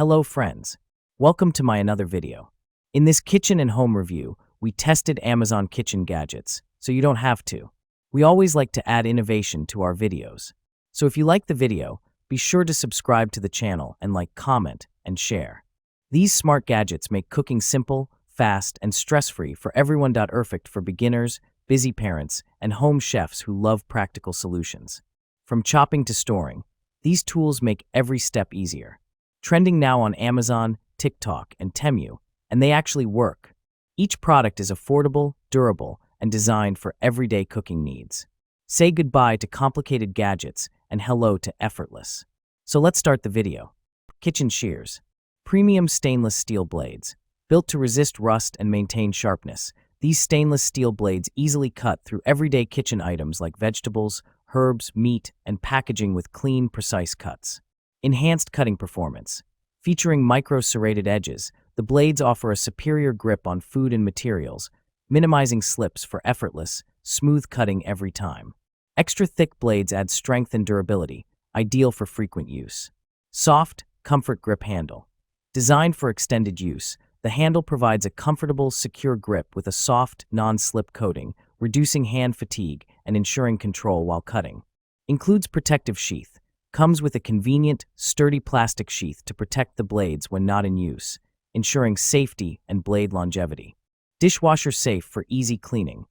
Hello friends, welcome to my another video. In this kitchen and home review, we tested Amazon kitchen gadgets, so you don't have to. We always like to add innovation to our videos. So if you like the video, be sure to subscribe to the channel and comment, and share. These smart gadgets make cooking simple, fast, and stress-free for everyone. Perfect for beginners, busy parents, and home chefs who love practical solutions. From chopping to storing, these tools make every step easier. Trending now on Amazon, TikTok, and Temu, and they actually work. Each product is affordable, durable, and designed for everyday cooking needs. Say goodbye to complicated gadgets and hello to effortless. So let's start the video. Kitchen shears. Premium stainless steel blades. Built to resist rust and maintain sharpness, these stainless steel blades easily cut through everyday kitchen items like vegetables, herbs, meat, and packaging with clean, precise cuts. Enhanced cutting performance. Featuring micro-serrated edges, the blades offer a superior grip on food and materials, minimizing slips for effortless, smooth cutting every time. Extra thick blades add strength and durability, ideal for frequent use. Soft, comfort grip handle. Designed for extended use, the handle provides a comfortable, secure grip with a soft, non-slip coating, reducing hand fatigue and ensuring control while cutting. Includes protective sheath. Comes with a convenient, sturdy plastic sheath to protect the blades when not in use, ensuring safety and blade longevity. Dishwasher safe for easy cleaning.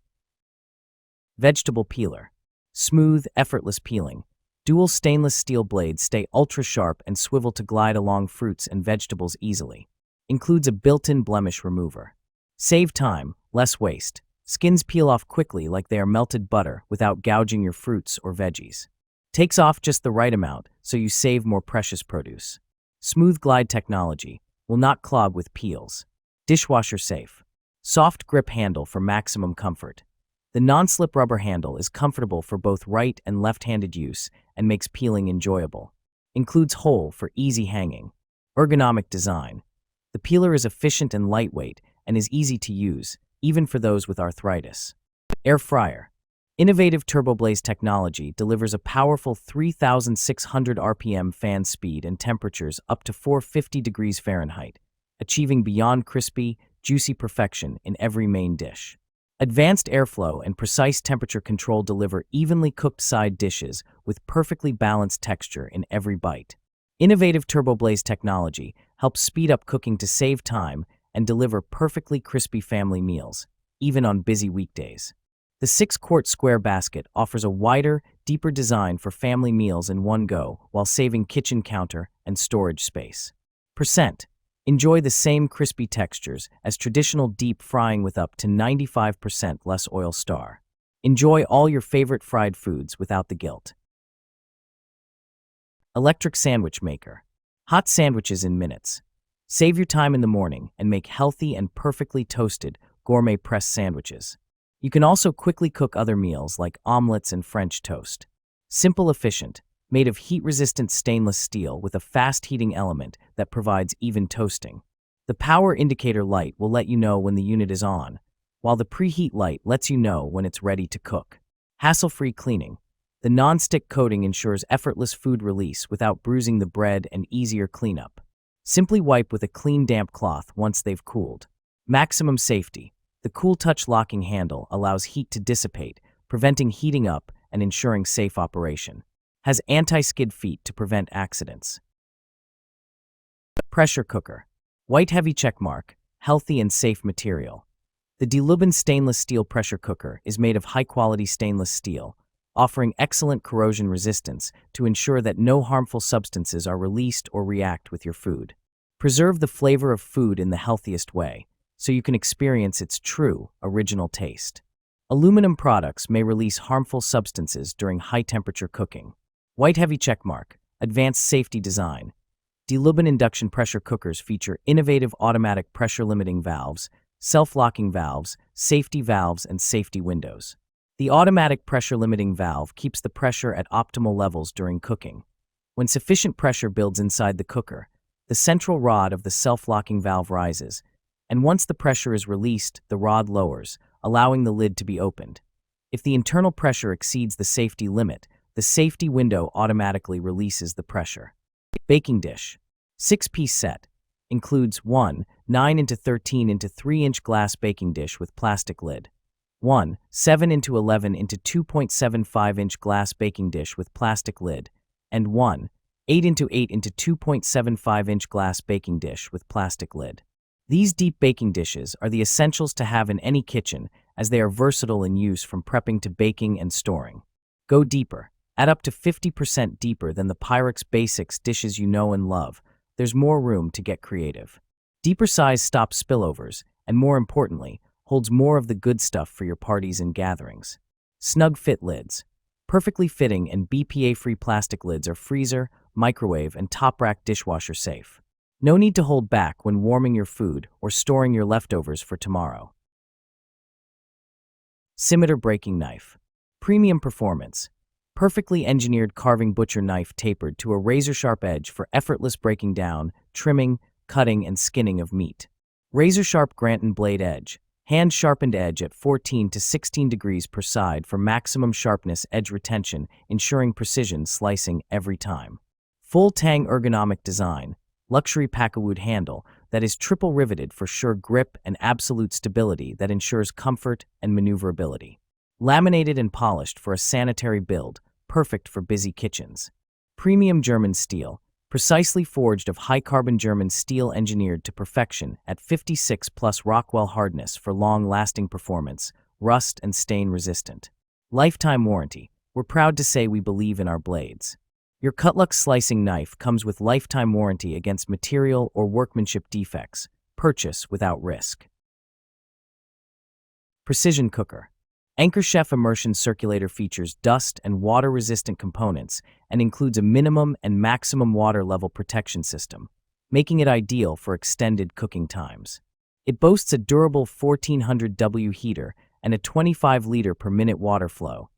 Vegetable peeler. Smooth, effortless peeling. Dual stainless steel blades stay ultra-sharp and swivel to glide along fruits and vegetables easily. Includes a built-in blemish remover. Save time, less waste. Skins peel off quickly like they are melted butter without gouging your fruits or veggies. Takes off just the right amount, so you save more precious produce. Smooth glide technology. Will not clog with peels. Dishwasher safe. Soft grip handle for maximum comfort. The non-slip rubber handle is comfortable for both right and left-handed use and makes peeling enjoyable. Includes hole for easy hanging. Ergonomic design. The peeler is efficient and lightweight and is easy to use, even for those with arthritis. Air fryer. Innovative TurboBlaze technology delivers a powerful 3,600 RPM fan speed and temperatures up to 450 degrees Fahrenheit, achieving beyond crispy, juicy perfection in every main dish. Advanced airflow and precise temperature control deliver evenly cooked side dishes with perfectly balanced texture in every bite. Innovative TurboBlaze technology helps speed up cooking to save time and deliver perfectly crispy family meals, even on busy weekdays. The 6-quart square basket offers a wider, deeper design for family meals in one go while saving kitchen counter and storage space. Percent. Enjoy the same crispy textures as traditional deep frying with up to 95% less oil star. Enjoy all your favorite fried foods without the guilt. Electric sandwich maker. Hot sandwiches in minutes. Save your time in the morning and make healthy and perfectly toasted gourmet press sandwiches. You can also quickly cook other meals like omelets and French toast. Simple, efficient, made of heat-resistant stainless steel with a fast heating element that provides even toasting. The power indicator light will let you know when the unit is on, while the preheat light lets you know when it's ready to cook. Hassle-free cleaning. The non-stick coating ensures effortless food release without bruising the bread and easier cleanup. Simply wipe with a clean, damp cloth once they've cooled. Maximum safety. The Cool Touch locking handle allows heat to dissipate, preventing heating up and ensuring safe operation. Has anti-skid feet to prevent accidents. Pressure cooker. White heavy checkmark, healthy and safe material. The DeLuban stainless steel pressure cooker is made of high-quality stainless steel, offering excellent corrosion resistance to ensure that no harmful substances are released or react with your food. Preserve the flavor of food in the healthiest way, so you can experience its true, original taste. Aluminum products may release harmful substances during high-temperature cooking. White heavy checkmark, advanced safety design. DeLuban induction pressure cookers feature innovative automatic pressure-limiting valves, self-locking valves, safety valves, and safety windows. The automatic pressure-limiting valve keeps the pressure at optimal levels during cooking. When sufficient pressure builds inside the cooker, the central rod of the self-locking valve rises, and once the pressure is released, the rod lowers, allowing the lid to be opened. If the internal pressure exceeds the safety limit, the safety window automatically releases the pressure. Baking dish. 6-piece set. Includes 1. 9 into 13 into 3-inch glass baking dish with plastic lid. 1. 7 into 11 into 2.75-inch glass baking dish with plastic lid. And 1. 8 into 8 into 2.75-inch glass baking dish with plastic lid. These deep baking dishes are the essentials to have in any kitchen, as they are versatile in use from prepping to baking and storing. Go deeper. Add up to 50% deeper than the Pyrex Basics dishes you know and love. There's more room to get creative. Deeper size stops spillovers, and more importantly, holds more of the good stuff for your parties and gatherings. Snug fit lids. Perfectly fitting and BPA-free plastic lids are freezer, microwave, and top rack dishwasher safe. No need to hold back when warming your food or storing your leftovers for tomorrow. Scimitar breaking knife. Premium performance. Perfectly engineered carving butcher knife tapered to a razor-sharp edge for effortless breaking down, trimming, cutting, and skinning of meat. Razor-sharp Granton blade edge. Hand-sharpened edge at 14 to 16 degrees per side for maximum sharpness edge retention, ensuring precision slicing every time. Full tang ergonomic design. Luxury packawood handle that is triple riveted for sure grip and absolute stability that ensures comfort and maneuverability. Laminated and polished for a sanitary build, perfect for busy kitchens. Premium German steel, precisely forged of high-carbon German steel engineered to perfection at 56 plus Rockwell hardness for long-lasting performance, rust and stain resistant. Lifetime warranty. We're proud to say we believe in our blades. Your Cutlux slicing knife comes with lifetime warranty against material or workmanship defects. Purchase without risk. Precision cooker. Anchor Chef Immersion Circulator features dust and water-resistant components and includes a minimum and maximum water level protection system, making it ideal for extended cooking times. It boasts a durable 1400W heater and a 25-liter per minute water flow.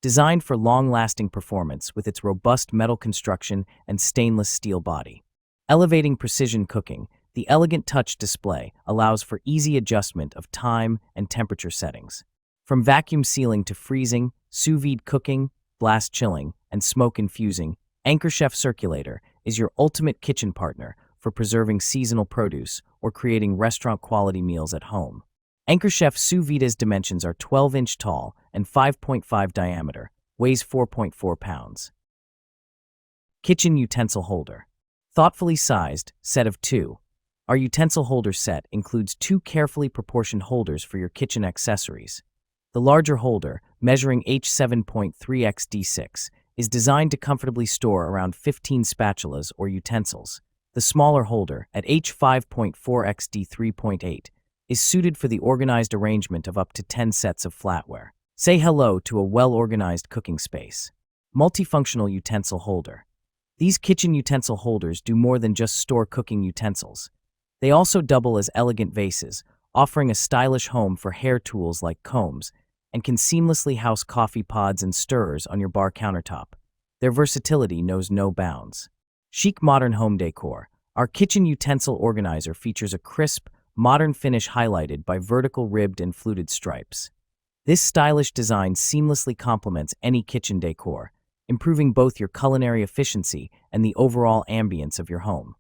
Designed for long-lasting performance with its robust metal construction and stainless steel body. Elevating precision cooking, the elegant touch display allows for easy adjustment of time and temperature settings. From vacuum sealing to freezing, sous vide cooking, blast chilling, and smoke infusing, Anchor Chef Circulator is your ultimate kitchen partner for preserving seasonal produce or creating restaurant-quality meals at home. Anchor Chef Sous Vide's dimensions are 12-inch tall and 5.5 diameter, weighs 4.4 pounds. Kitchen utensil holder. Thoughtfully sized, set of 2. Our utensil holder set includes 2 carefully proportioned holders for your kitchen accessories. The larger holder, measuring H7.3x-D6, is designed to comfortably store around 15 spatulas or utensils. The smaller holder, at H5.4x-D3.8, is suited for the organized arrangement of up to 10 sets of flatware. Say hello to a well-organized cooking space. Multifunctional utensil holder. These kitchen utensil holders do more than just store cooking utensils. They also double as elegant vases, offering a stylish home for hair tools like combs, and can seamlessly house coffee pods and stirrers on your bar countertop. Their versatility knows no bounds. Chic modern home decor. Our kitchen utensil organizer features a crisp, modern finish highlighted by vertical ribbed and fluted stripes. This stylish design seamlessly complements any kitchen decor, improving both your culinary efficiency and the overall ambience of your home.